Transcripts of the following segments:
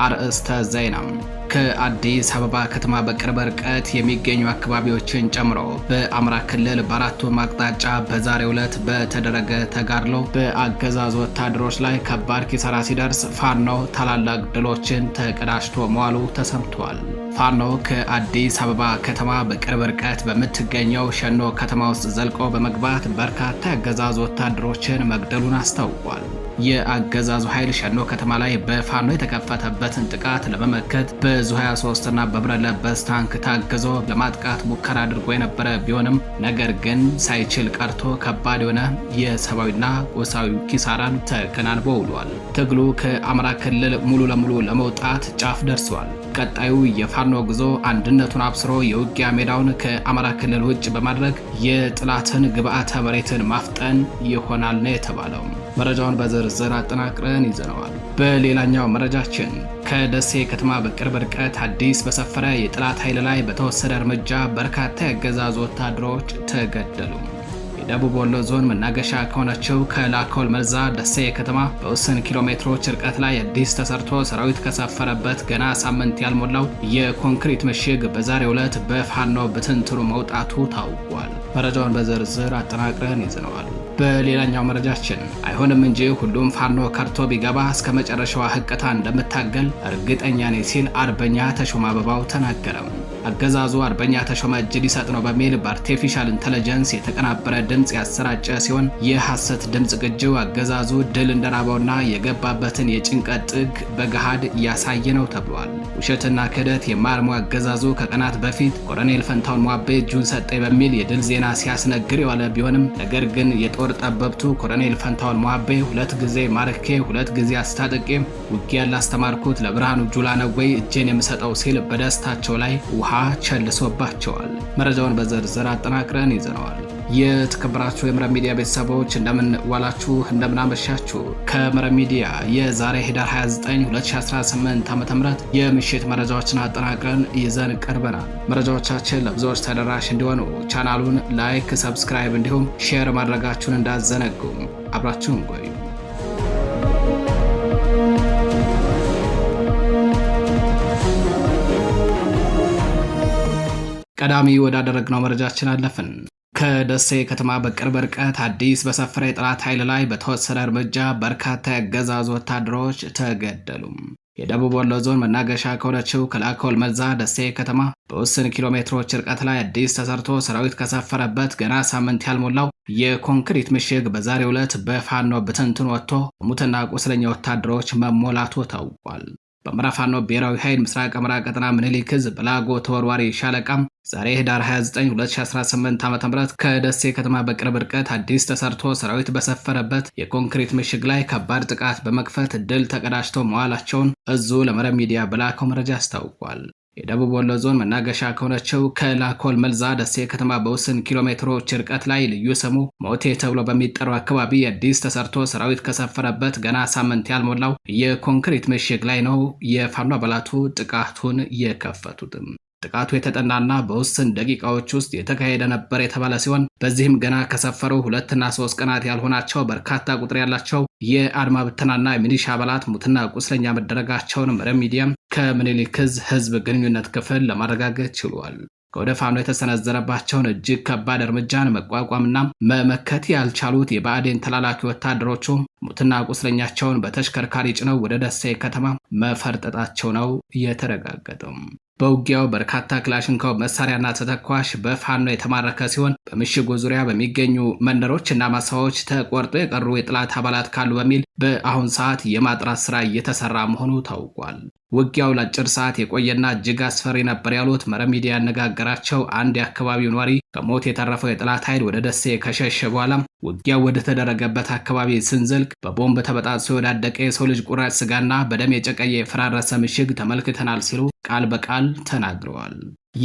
አርእስተ ዜና። ከአዲስ አበባ ከተማ በቅርብ ርቀት የሚገኙ አካባቢዎችን ጨምሮ በአማራ ክልል በአራቱም አቅጣጫ በዛሬው ዕለት በተደረገ ተጋድሎ በአገዛዙ ወታደሮች ላይ ከባድ ኪሳራ ሲደርስ ፋኖ ታላላቅ ድሎችን ተቀዳጅቶ መዋሉ ተሰምቷል። ፋኖ ከአዲስ አበባ ከተማ በቅርብ ርቀት በምትገኘው ሸኖ ከተማ ውስጥ ዘልቆ በመግባት በርካታ የአገዛዙ ወታደሮችን መግደሉን አስታውቋል። የአገዛዙ ኃይል ሸኖ ከተማ ላይ በፋኖ የተከፈተበትን ጥቃት ለመመከት በዙ 23 እና በብረት ለበስ ታንክ ታግዞ ለማጥቃት ሙከራ አድርጎ የነበረ ቢሆንም ነገር ግን ሳይችል ቀርቶ ከባድ የሆነ የሰብአዊና ቁሳዊ ኪሳራን ተከናንቦ ውሏል። ትግሉ ከአማራ ክልል ሙሉ ለሙሉ ለመውጣት ጫፍ ደርሷል። ቀጣዩ የፋኖ ጉዞ አንድነቱን አብስሮ የውጊያ ሜዳውን ከአማራ ክልል ውጭ በማድረግ የጥላትን ግብዓተ መሬትን ማፍጠን ይሆናል ነው የተባለው። መረጃውን በዝርዝር አጠናቅረን ይዘነዋል። በሌላኛው መረጃችን ከደሴ ከተማ በቅርብ ርቀት አዲስ በሰፈረ የጥላት ኃይል ላይ በተወሰደ እርምጃ በርካታ የአገዛዙ ወታደሮች ተገደሉ። የደቡብ ወሎ ዞን መናገሻ ከሆነችው ከላኮል መልዛ ደሴ ከተማ በውስን ኪሎ ሜትሮች ርቀት ላይ አዲስ ተሰርቶ ሰራዊት ከሰፈረበት ገና ሳምንት ያልሞላው የኮንክሪት ምሽግ በዛሬው ዕለት በፋኖ ብትንትኑ መውጣቱ ታውቋል። መረጃውን በዝርዝር አጠናቅረን ይዘነዋል። በሌላኛው መረጃችን አይሆንም እንጂ ሁሉም ፋኖ ከርቶ ቢገባ እስከ መጨረሻዋ ህቅታ እንደምታገል እርግጠኛ ነኝ ሲል አርበኛ ተሾመ አበባው ተናገረ። አገዛዙ አርበኛ ተሾመ እጅ ሊሰጥ ነው በሚል በአርቲፊሻል ኢንተለጀንስ የተቀናበረ ድምፅ ያሰራጨ ሲሆን የሐሰት ድምፅ ግጅው አገዛዙ ድል እንደራበውና የገባበትን የጭንቀት ጥግ በገሃድ ያሳየ ነው ተብሏል። ውሸትና ክህደት የማርሙ አገዛዙ ከቀናት በፊት ኮሎኔል ፈንታውን ሟቤ እጁን ሰጠ በሚል የድል ዜና ሲያስነግር የዋለ ቢሆንም ነገር ግን የጦር ጠበብቱ ኮሎኔል ፈንታውን ሟቤ ሁለት ጊዜ ማርኬ ሁለት ጊዜ አስታጥቄ ውጊያ ላስተማርኩት ለብርሃኑ ጁላ ነው ወይ እጄን የምሰጠው ሲል በደስታቸው ላይ ውሃ ቸልሶባቸዋል። መረጃውን በዝርዝር አጠናቅረን ይዘነዋል። የተከበራችሁ የመረብ ሚዲያ ቤተሰቦች እንደምን ዋላችሁ፣ እንደምን አመሻችሁ። ከመረብ ሚዲያ የዛሬ ህዳር 29 2018 ዓ.ም የምሽት መረጃዎችን አጠናቅረን ይዘን ቀርበናል። መረጃዎቻችን ለብዙዎች ተደራሽ እንዲሆኑ ቻናሉን ላይክ፣ ሰብስክራይብ እንዲሁም ሼር ማድረጋችሁን እንዳዘነጉ አብራችሁን ቆዩ። ቀዳሚ ወዳደረግነው መረጃችን አለፍን። ከደሴ ከተማ በቅርብ ርቀት አዲስ በሰፈረ የጠላት ኃይል ላይ በተወሰደ እርምጃ በርካታ የአገዛዙ ወታደሮች ተገደሉ። የደቡብ ወሎ ዞን መናገሻ ከሆነችው ከላኮል መልዛ ደሴ ከተማ በውስን ኪሎ ሜትሮች ርቀት ላይ አዲስ ተሰርቶ ሰራዊት ከሰፈረበት ገና ሳምንት ያልሞላው የኮንክሪት ምሽግ በዛሬው ዕለት በፋኖ ብትንትን ወጥቶ ሙትና ቁስለኛ ወታደሮች መሞላቱ ታውቋል። በአማራ ፋኖ ብሔራዊ ኃይል ምስራቅ አማራ ቀጠና ምኒልክ ዕዝ በላጎ ተወርዋሪ ሻለቃም ዛሬ ህዳር 29 2018 ዓ.ም ከደሴ ከተማ በቅርብ ርቀት አዲስ ተሰርቶ ሰራዊት በሰፈረበት የኮንክሪት ምሽግ ላይ ከባድ ጥቃት በመክፈት ድል ተቀዳጅተው መዋላቸውን እዙ ለመረብ ሚዲያ በላከው መረጃ አስታውቋል። የደቡብ ወሎ ዞን መናገሻ ከሆነችው ከላኮል መልዛ ደሴ ከተማ በውስን ኪሎ ሜትሮች ርቀት ላይ ልዩ ስሙ ሞቴ ተብሎ በሚጠራው አካባቢ አዲስ ተሰርቶ ሰራዊት ከሰፈረበት ገና ሳምንት ያልሞላው የኮንክሪት ምሽግ ላይ ነው የፋኖ አባላቱ ጥቃቱን የከፈቱትም። ጥቃቱ የተጠናና በውስን ደቂቃዎች ውስጥ የተካሄደ ነበር የተባለ ሲሆን በዚህም ገና ከሰፈሩ 2 እና 3 ቀናት ያልሆናቸው በርካታ ቁጥር ያላቸው የአድማ ብተናና የሚሊሻ አባላት ሙትና ቁስለኛ መደረጋቸውን መረብ ሚዲያም ከምኒልክ ዕዝ ህዝብ ግንኙነት ክፍል ለማረጋገጥ ችሏል። ከወደ ፋኖ የተሰነዘረባቸውን እጅግ ከባድ እርምጃን መቋቋምና መመከት ያልቻሉት የብአዴን ተላላኪ ወታደሮቹ ሙትና ቁስለኛቸውን በተሽከርካሪ ጭነው ወደ ደሴ ከተማ መፈርጠጣቸው ነው የተረጋገጠው። በውጊያው በርካታ ክላሽንኮቭ መሳሪያና ተተኳሽ በፋኖ የተማረከ ሲሆን በምሽጉ ዙሪያ በሚገኙ መንደሮችና ማሳዎች ተቆርጦ የቀሩ የጥላት አባላት ካሉ በሚል በአሁን ሰዓት የማጥራት ስራ እየተሰራ መሆኑ ታውቋል። ውጊያው ለአጭር ሰዓት የቆየና እጅግ አስፈሪ ነበር ያሉት መረብ ሚዲያ ያነጋገራቸው አንድ የአካባቢው ነዋሪ ከሞት የተረፈው የጥላት ኃይል ወደ ደሴ ከሸሸ በኋላ ውጊያው ወደ ተደረገበት አካባቢ ስንዘልቅ በቦምብ ተበጣጥሶ የወዳደቀ የሰው ልጅ ቁራጭ ስጋና በደም የጨቀየ የፈራረሰ ምሽግ ተመልክተናል ሲሉ ቃል በቃል ተናግረዋል።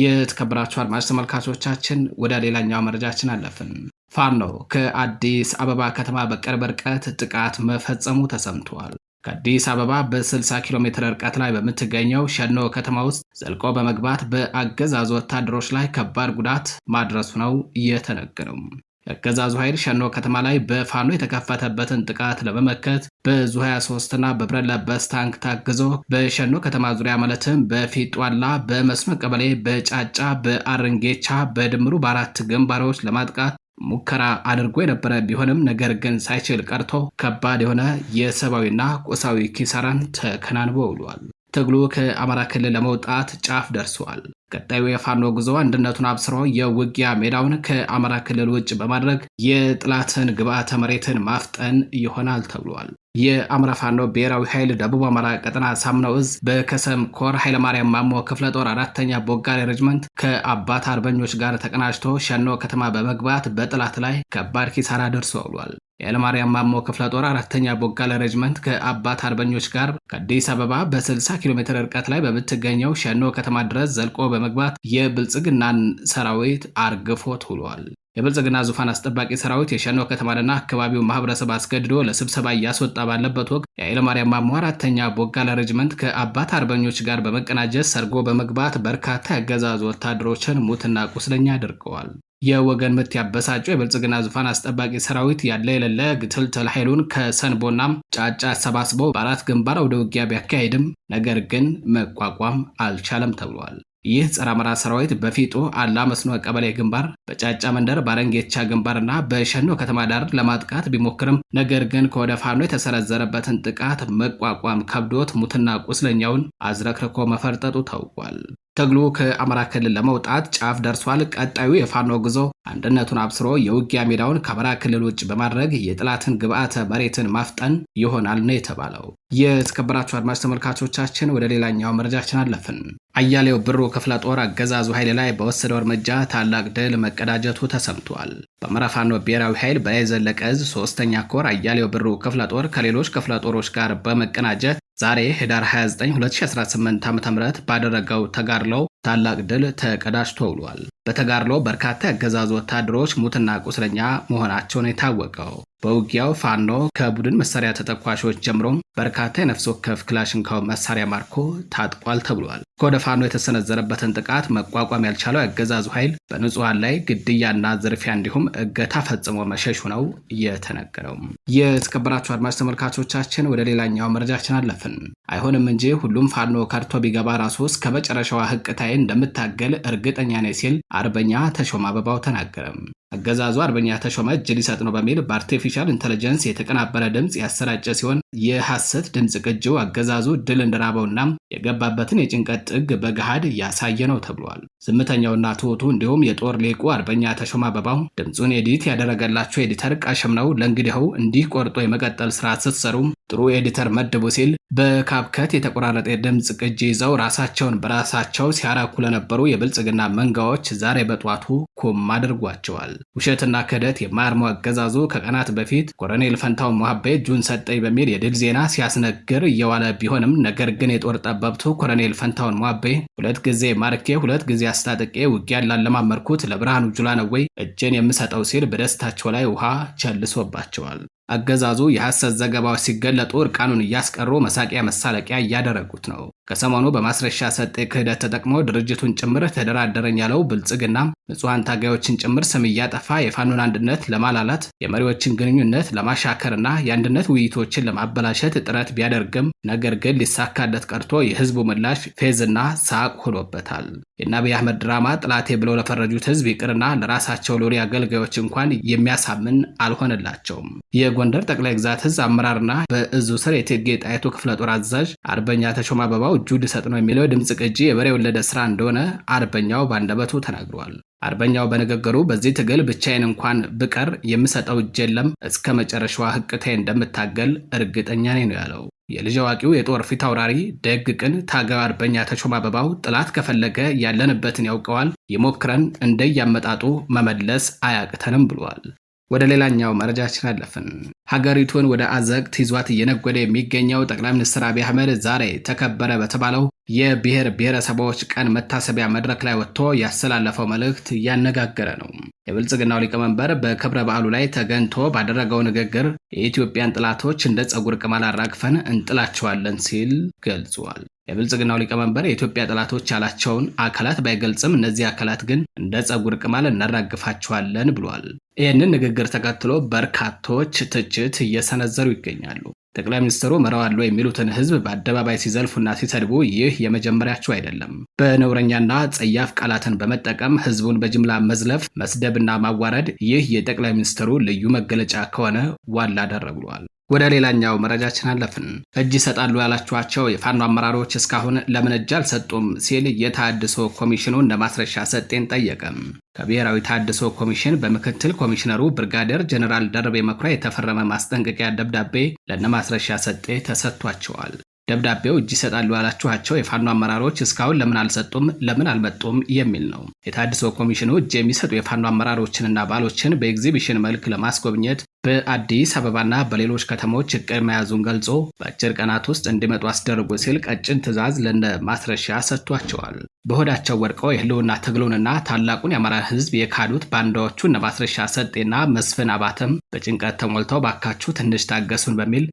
የተከበራችሁ አድማጭ ተመልካቾቻችን ወደ ሌላኛው መረጃችን አለፍን። ፋኖ ከአዲስ አበባ ከተማ በቅርብ ርቀት ጥቃት መፈጸሙ ተሰምቷል። ከአዲስ አበባ በ60 ኪሎ ሜትር ርቀት ላይ በምትገኘው ሸኖ ከተማ ውስጥ ዘልቆ በመግባት በአገዛዙ ወታደሮች ላይ ከባድ ጉዳት ማድረሱ ነው የተነገረው። የአገዛዙ ኃይል ሸኖ ከተማ ላይ በፋኖ የተከፈተበትን ጥቃት ለመመከት በዙ 23 እና በብረት ለበስ ታንክ ታግዞ በሸኖ ከተማ ዙሪያ ማለትም በፊጧላ፣ በመስኖ ቀበሌ፣ በጫጫ፣ በአረንጌቻ በድምሩ በ4 ግንባሮች ለማጥቃት ሙከራ አድርጎ የነበረ ቢሆንም ነገር ግን ሳይችል ቀርቶ ከባድ የሆነ የሰብአዊና ቁሳዊ ኪሳራን ተከናንቦ ውሏል። ትግሉ ከአማራ ክልል ለመውጣት ጫፍ ደርሷል። ቀጣዩ የፋኖ ጉዞ አንድነቱን አብስሮ የውጊያ ሜዳውን ከአማራ ክልል ውጭ በማድረግ የጥላትን ግብዓተ መሬትን ማፍጠን ይሆናል ተብሏል። የአማራ ፋኖ ብሔራዊ ኃይል ደቡብ አማራ ቀጠና ሳምነው እዝ በከሰም ኮር ኃይለማርያም ማሞ ክፍለ ጦር 4ኛ ቦጋሌ ሬጅመንት ከአባት አርበኞች ጋር ተቀናጅቶ ሸኖ ከተማ በመግባት በጥላት ላይ ከባድ ኪሳራ ደርሶ ውሏል። የኃይለማርያም ማሞ ክፍለ ጦር 4ኛ ቦጋሌ ሬጅመንት ከአባት አርበኞች ጋር ከአዲስ አበባ በ60 ኪሎ ሜትር ርቀት ላይ በምትገኘው ሸኖ ከተማ ድረስ ዘልቆ በመግባት የብልጽግናን ሰራዊት አርግፎት ውሏል። የብልጽግና ዙፋን አስጠባቂ ሰራዊት የሸኖ ከተማንና አካባቢው ማህበረሰብ አስገድዶ ለስብሰባ እያስወጣ ባለበት ወቅት የኃይለማርያም ማሞ 4ኛ ቦጋለ ሬጅመንት ከአባት አርበኞች ጋር በመቀናጀት ሰርጎ በመግባት በርካታ የአገዛዙ ወታደሮችን ሙትና ቁስለኛ አድርገዋል። የወገን ምት ያበሳጨው የብልጽግና ዙፋን አስጠባቂ ሰራዊት ያለ የሌለ ግትልትል ኃይሉን ከሰንቦናም ጫጫ አሰባስቦ በ4 ግንባር ወደ ውጊያ ቢያካሄድም ነገር ግን መቋቋም አልቻለም ተብሏል። ይህ ጸረ አማራ ሰራዊት በፊጦ አላ መስኖ ቀበሌ ግንባር፣ በጫጫ መንደር፣ ባረንጌቻ ግንባርና በሸኖ ከተማ ዳር ለማጥቃት ቢሞክርም ነገር ግን ከወደ ፋኖ የተሰነዘረበትን ጥቃት መቋቋም ከብዶት ሙትና ቁስለኛውን አዝረክርኮ መፈርጠጡ ታውቋል። ትግሉ ከአማራ ክልል ለመውጣት ጫፍ ደርሷል። ቀጣዩ የፋኖ ጉዞ አንድነቱን አብስሮ የውጊያ ሜዳውን ከአማራ ክልል ውጭ በማድረግ የጥላትን ግብዓተ መሬትን ማፍጠን ይሆናል ነው የተባለው። የተከበራችሁ አድማጭ ተመልካቾቻችን ወደ ሌላኛው መረጃችን አለፍን። አያሌው ብሩ ክፍለ ጦር አገዛዙ ኃይል ላይ በወሰደው እርምጃ ታላቅ ድል መቀዳጀቱ ተሰምቷል። በአማራ ፋኖ ብሔራዊ ኃይል በላይ ዘለቀ ዕዝ 3ኛ ኮር አያሌው ብሩ ክፍለ ጦር ከሌሎች ክፍለ ጦሮች ጋር በመቀናጀት ዛሬ ህዳር 29 2018 ዓ.ም ባደረገው ተጋድሎ ታላቅ ድል ተቀዳጅቶ ውሏል። በተጋድሎ በርካታ የአገዛዙ ወታደሮች ሙትና ቁስለኛ መሆናቸውን የታወቀው በውጊያው ፋኖ ከቡድን መሳሪያ ተተኳሾች ጀምሮም በርካታ የነፍስ ወከፍ ክላሽንኮቭ መሳሪያ ማርኮ ታጥቋል ተብሏል። ከወደ ፋኖ የተሰነዘረበትን ጥቃት መቋቋም ያልቻለው የአገዛዙ ኃይል በንጹሃን ላይ ግድያና ዝርፊያ እንዲሁም እገታ ፈጽሞ መሸሹ ነው የተነገረው። የተከበራችሁ አድማጭ ተመልካቾቻችን ወደ ሌላኛው መረጃችን አለፍን። አይሆንም እንጂ ሁሉም ፋኖ ከርቶ ቢገባ ራሱ እስከ መጨረሻዋ ህቅታዬ እንደምታገል እርግጠኛ ነኝ ሲል አርበኛ ተሾመ አበባው ተናገረም። አገዛዙ አርበኛ ተሾመ እጅ ሊሰጥ ነው በሚል በአርቲፊሻል ኢንተለጀንስ የተቀናበረ ድምፅ ያሰራጨ ሲሆን የሐሰት ድምፅ ቅጂው አገዛዙ ድል እንደራበውና የገባበትን የጭንቀት ጥግ በገሃድ ያሳየ ነው ተብሏል። ዝምተኛውና ትሁቱ እንዲሁም የጦር ሊቁ አርበኛ ተሾመ አበባው ድምፁን ኤዲት ያደረገላቸው ኤዲተር ቃሽም ነው ለእንግዲው እንዲህ ቆርጦ የመቀጠል ስራ ስትሰሩ ጥሩ ኤዲተር መድቡ ሲል በካፕከት የተቆራረጠ የድምፅ ቅጂ ይዘው ራሳቸውን በራሳቸው ሲያራኩ ለነበሩ የብልጽግና መንጋዎች ዛሬ በጧቱ ኮም አድርጓቸዋል። ውሸትና ክህደት የማያርመው አገዛዙ ከቀናት በፊት ኮሎኔል ፈንታው ሞሐቤ እጁን ሰጠኝ በሚል የድል ዜና ሲያስነግር እየዋለ ቢሆንም ነገር ግን የጦር ጠበብቱ ኮሎኔል ፈንታውን ሞሐቤ 2 ጊዜ ማርኬ 2 ጊዜ አስታጥቄ ውጊያን ላለማመርኩት ለብርሃኑ ጁላ ነው ወይ እጄን የምሰጠው ሲል በደስታቸው ላይ ውሃ ቸልሶባቸዋል። አገዛዙ የሐሰት ዘገባዎች ሲገለጡ እርቃኑን እያስቀሩ መሳቂያ መሳለቂያ እያደረጉት ነው። ከሰሞኑ በማስረሻ ሰጤ ክህደት ተጠቅሞ ድርጅቱን ጭምር ተደራደረኝ ያለው ብልጽግና ንጹሃን ታጋዮችን ጭምር ስም እያጠፋ የፋኖን አንድነት ለማላላት የመሪዎችን ግንኙነት ለማሻከርና የአንድነት ውይይቶችን ለማበላሸት ጥረት ቢያደርግም ነገር ግን ሊሳካለት ቀርቶ የህዝቡ ምላሽ ፌዝና ሳቅ ሆኖበታል። የአብይ አህመድ ድራማ ጥላቴ ብለው ለፈረጁት ህዝብ ይቅርና ለራሳቸው ሎሌ አገልጋዮች እንኳን የሚያሳምን አልሆነላቸውም። የጎንደር ጠቅላይ ግዛት ህዝብ አመራርና በእዙ ስር የእቴጌ ጣይቱ ክፍለ ጦር አዛዥ አርበኛ ተሾመ አበባው እጁ ሊሰጥ ነው የሚለው ድምፅ ቅጂ የበሬ ወለደ ስራ እንደሆነ አርበኛው ባንደበቱ ተናግሯል። አርበኛው በንግግሩ በዚህ ትግል ብቻዬን እንኳን ብቀር የምሰጠው እጅ የለም፣ እስከ መጨረሻዋ ህቅታዬ እንደምታገል እርግጠኛ ነኝ ነው ያለው። የልጅ አዋቂው የጦር ፊት አውራሪ ደግ ቅን ታጋዩ አርበኛ ተሾመ አበባው ጥላት ከፈለገ ያለንበትን ያውቀዋል፣ ይሞክረን እንደያመጣጡ መመለስ አያቅተንም ብሏል። ወደ ሌላኛው መረጃችን አለፍን። ሀገሪቱን ወደ አዘቅት ይዟት እየነጎደ የሚገኘው ጠቅላይ ሚኒስትር አብይ አህመድ ዛሬ ተከበረ በተባለው የብሔር ብሔረሰቦች ቀን መታሰቢያ መድረክ ላይ ወጥቶ ያስተላለፈው መልእክት እያነጋገረ ነው። የብልጽግናው ሊቀመንበር በክብረ በዓሉ ላይ ተገኝቶ ባደረገው ንግግር የኢትዮጵያን ጥላቶች እንደ ጸጉር ቅማል አራግፈን እንጥላቸዋለን ሲል ገልጿል። የብልጽግናው ሊቀመንበር የኢትዮጵያ ጠላቶች ያላቸውን አካላት ባይገልጽም እነዚህ አካላት ግን እንደ ጸጉር ቅማል እናራግፋቸዋለን ብሏል። ይህንን ንግግር ተከትሎ በርካቶች ትችት እየሰነዘሩ ይገኛሉ። ጠቅላይ ሚኒስትሩ መራዋለሁ የሚሉትን ህዝብ በአደባባይ ሲዘልፉና ሲሰድቡ ይህ የመጀመሪያቸው አይደለም። በነውረኛና ጸያፍ ቃላትን በመጠቀም ህዝቡን በጅምላ መዝለፍ፣ መስደብና ማዋረድ ይህ የጠቅላይ ሚኒስትሩ ልዩ መገለጫ ከሆነ ዋላ አደረ ብሏል። ወደ ሌላኛው መረጃችን አለፍን። እጅ ይሰጣሉ ያላችኋቸው የፋኖ አመራሮች እስካሁን ለምን እጅ አልሰጡም ሲል የተሃድሶ ኮሚሽኑ እነማስረሻ ሰጤን ጠየቀም። ከብሔራዊ ተሃድሶ ኮሚሽን በምክትል ኮሚሽነሩ ብርጋዴር ጀነራል ደርቤ መኩሪያ የተፈረመ ማስጠንቀቂያ ደብዳቤ ለነማስረሻ ሰጤ ተሰጥቷቸዋል። ደብዳቤው እጅ ይሰጣሉ ያላችኋቸው የፋኖ አመራሮች እስካሁን ለምን አልሰጡም፣ ለምን አልመጡም የሚል ነው። የተሃድሶ ኮሚሽኑ እጅ የሚሰጡ የፋኖ አመራሮችንና አባሎችን በኤግዚቢሽን መልክ ለማስጎብኘት በአዲስ አበባና በሌሎች ከተሞች እቅድ መያዙን ገልጾ በአጭር ቀናት ውስጥ እንዲመጡ አስደርጉ ሲል ቀጭን ትዕዛዝ ለነ ማስረሻ ሰጥቷቸዋል። በሆዳቸው ወድቀው የህልውና ትግሉንና ታላቁን የአማራ ህዝብ የካዱት ባንዳዎቹ እነ ማስረሻ ሰጤና መስፍን አባተም በጭንቀት ተሞልተው ባካችሁ ትንሽ ታገሱን በሚል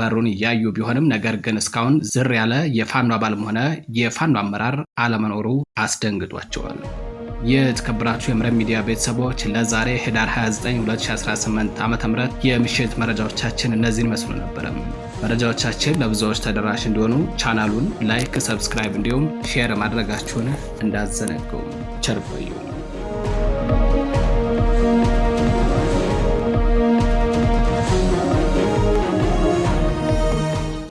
በሩን እያዩ ቢሆንም ነገር ግን እስካሁን ዝር ያለ የፋኖ አባልም ሆነ የፋኖ አመራር አለመኖሩ አስደንግጧቸዋል። የተከበራችሁ የመረብ ሚዲያ ቤተሰቦች ለዛሬ ህዳር 29 2018 ዓ.ም የምሽት መረጃዎቻችን እነዚህን መስሉ ነበር። መረጃዎቻችን ለብዙዎች ተደራሽ እንዲሆኑ ቻናሉን ላይክ፣ ሰብስክራይብ እንዲሁም ሼር ማድረጋችሁን እንዳዘነጉ ቸር ቆዩ።